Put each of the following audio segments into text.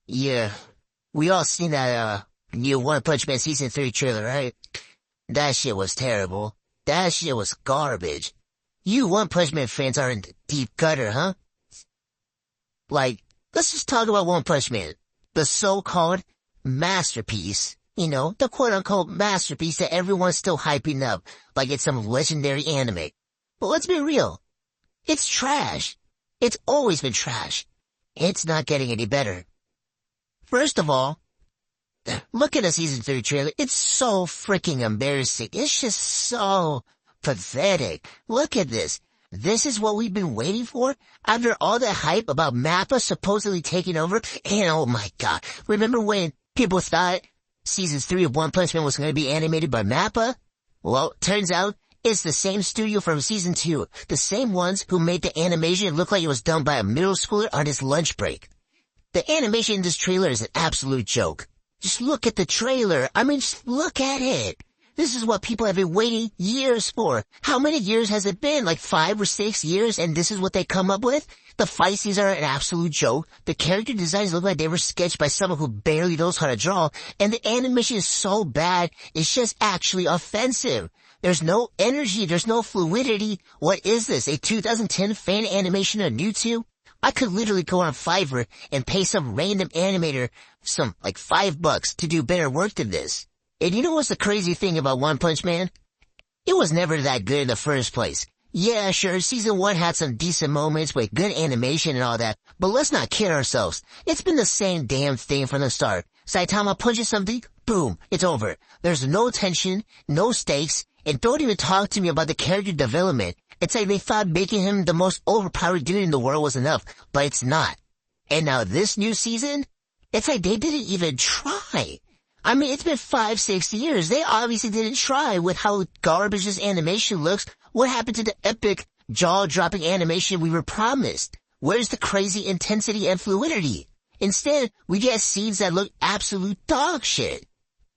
Yeah, we all seen that, new One Punch Man Season 3 trailer, right? That shit was terrible. That shit was garbage. You One Punch Man fans are in the deep gutter, huh? Like, let's just talk about One Punch Man. The so-called masterpiece. You know, the quote-unquote masterpiece that everyone's still hyping up like it's some legendary anime. But let's be real. It's trash. It's always been trash. It's not getting any better. First of all, look at the Season 3 trailer. It's so freaking embarrassing. It's just so pathetic. Look at this. This is what we've been waiting for? After all the hype about Mappa supposedly taking over? And oh my god, remember when people thought Season 3 of One Punch Man was going to be animated by Mappa? Well, turns out it's the same studio from Season 2. The same ones who made the animation look like it was done by a middle schooler on his lunch break. The animation in this trailer is an absolute joke. Just look at the trailer. I mean, just look at it. This is what people have been waiting years for. How many years has it been? Like 5 or 6 years, and this is what they come up with? The fight scenes are an absolute joke. The character designs look like they were sketched by someone who barely knows how to draw, and the animation is so bad, it's just actually offensive. There's no energy, there's no fluidity. What is this, a 2010 fan animation on YouTube? I could literally go on Fiverr and pay some random animator some, like $5 to do better work than this. And you know what's the crazy thing about One Punch Man? It was never that good in the first place. Yeah, sure, Season 1 had some decent moments with good animation and all that, but let's not kid ourselves. It's been the same damn thing from the start. Saitama punches something, boom, it's over. There's no tension, no stakes, and don't even talk to me about the character development. It's like they thought making him the most overpowered dude in the world was enough, but it's not. And now this new season, it's like they didn't even try. I mean, it's been 5-6 years. They obviously didn't try with how garbage this animation looks. What happened to the epic, jaw-dropping animation we were promised? Where's the crazy intensity and fluidity? Instead, we get scenes that look absolute dog shit.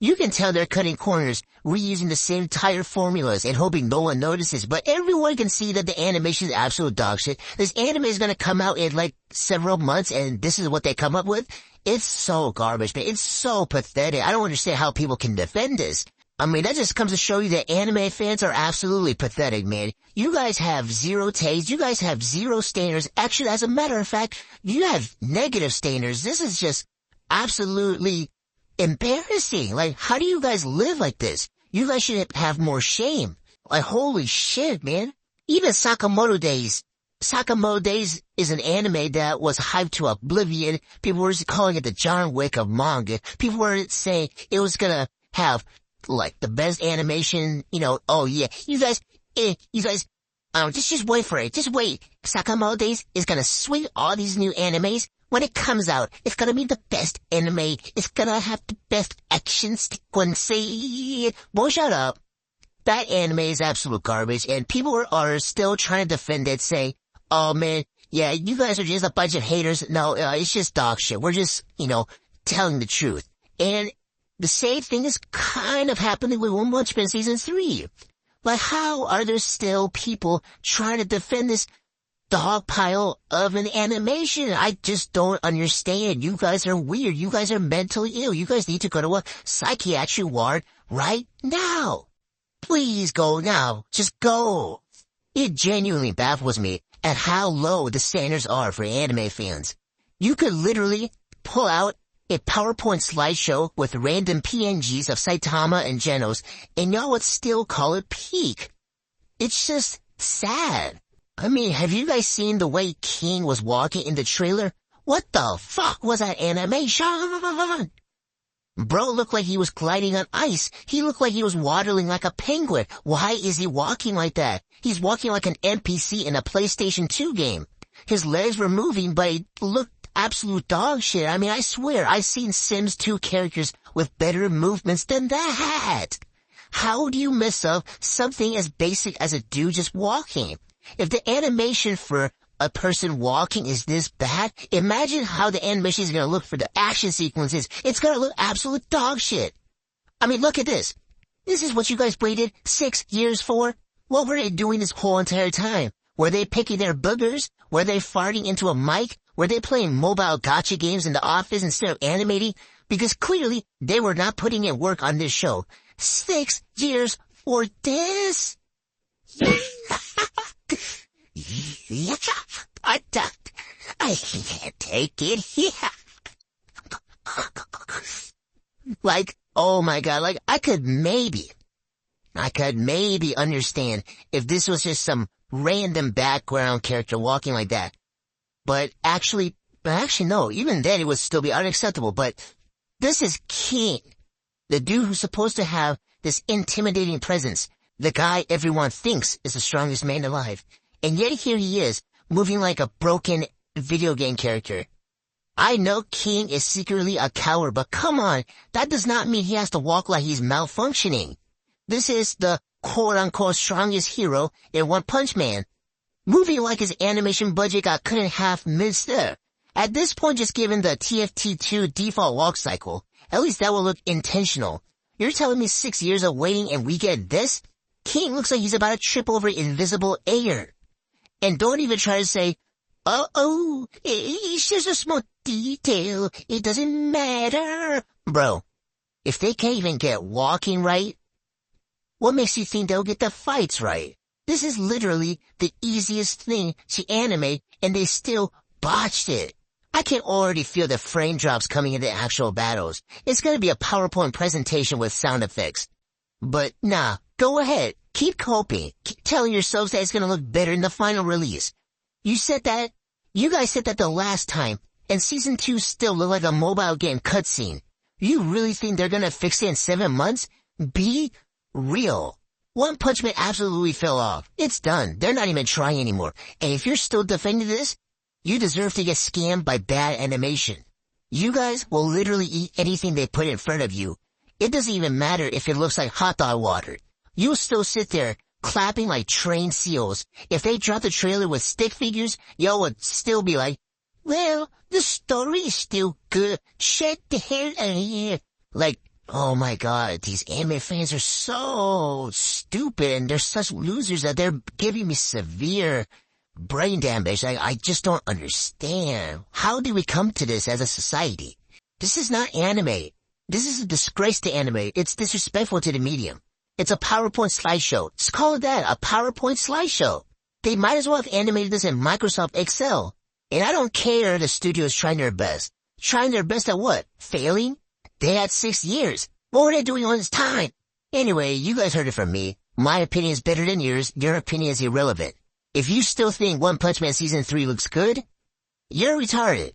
You can tell they're cutting corners, reusing the same tire formulas and hoping no one notices, but everyone can see that the animation is absolute dog shit. This anime is gonna come out in like several months and this is what they come up with? It's so garbage, man. It's so pathetic. I don't understand how people can defend this. I mean, that just comes to show you that anime fans are absolutely pathetic, man. You guys have zero taste. You guys have zero standards. Actually, as a matter of fact, you have negative standards. This is just absolutely embarrassing. Like, how do you guys live like this? You guys should have more shame. Like, holy shit, man. Even Sakamoto Days. Sakamoto Days is an anime that was hyped to oblivion. People were calling it the John Wick of manga. People were saying it was gonna have, like, the best animation, you know, oh yeah, you guys, just wait for it. Just wait. Sakamoto Days is gonna swing all these new animes. When it comes out, it's gonna be the best anime. It's gonna have the best action sequence. Boy, shut up. That anime is absolute garbage, and people are still trying to defend it, say, oh man, yeah, you guys are just a bunch of haters. No, it's just dog shit. We're just, you know, telling the truth. And the same thing is kind of happening with One Punch Man Season 3. Like, how are there still people trying to defend this dog pile of an animation? I just don't understand. You guys are weird. You guys are mentally ill. You guys need to go to a psychiatric ward right now. Please go now. Just go. It genuinely baffles me at how low the standards are for anime fans. You could literally pull out a PowerPoint slideshow with random PNGs of Saitama and Genos, and y'all would still call it peak. It's just sad. I mean, have you guys seen the way King was walking in the trailer? What the fuck was that animation? Bro looked like he was gliding on ice. He looked like he was waddling like a penguin. Why is he walking like that? He's walking like an NPC in a PlayStation 2 game. His legs were moving, but he looked absolute dog shit. I mean, I swear, I've seen Sims 2 characters with better movements than that. How do you mess up something as basic as a dude just walking? If the animation for a person walking is this bad, imagine how the animation is going to look for the action sequences. It's going to look absolute dog shit. I mean, look at this. This is what you guys waited 6 years for? What were they doing this whole entire time? Were they picking their boogers? Were they farting into a mic? Were they playing mobile gotcha games in the office instead of animating? Because clearly they were not putting in work on this show. 6 years for this? I can't take it here. Like, oh my god, like, I could maybe understand if this was just some random background character walking like that. But actually no, even then it would still be unacceptable. But this is King, the dude who's supposed to have this intimidating presence, the guy everyone thinks is the strongest man alive. And yet here he is, moving like a broken video game character. I know King is secretly a coward, but come on, that does not mean he has to walk like he's malfunctioning. This is the quote-unquote strongest hero in One Punch Man, moving like his animation budget got cut in half mid-step. At this point, just given the TFT2 default walk cycle, at least that will look intentional. You're telling me 6 years of waiting and we get this? King looks like he's about to trip over invisible air. And don't even try to say, oh, it's just a small detail, it doesn't matter. Bro, if they can't even get walking right, what makes you think they'll get the fights right? This is literally the easiest thing to animate, and they still botched it. I can already feel the frame drops coming into actual battles. It's gonna be a PowerPoint presentation with sound effects. But nah, go ahead. Keep coping. Keep telling yourselves that it's gonna look better in the final release. You guys said that the last time, and Season 2 still looked like a mobile game cutscene. You really think they're gonna fix it in 7 months? Be real. One Punch Man absolutely fell off. It's done. They're not even trying anymore. And if you're still defending this, you deserve to get scammed by bad animation. You guys will literally eat anything they put in front of you. It doesn't even matter if it looks like hot dog water. You'll still sit there clapping like trained seals. If they drop the trailer with stick figures, y'all would still be like, well, the story is still good. Shut the hell out of here. Like, oh my god, these anime fans are so stupid and they're such losers that they're giving me severe brain damage. I just don't understand. How did we come to this as a society? This is not anime. This is a disgrace to anime. It's disrespectful to the medium. It's a PowerPoint slideshow. Just call it that, a PowerPoint slideshow. They might as well have animated this in Microsoft Excel. And I don't care if the studio is trying their best. Trying their best at what? Failing? They had 6 years. What were they doing all this time? Anyway, you guys heard it from me. My opinion is better than yours. Your opinion is irrelevant. If you still think One Punch Man Season 3 looks good, you're retarded.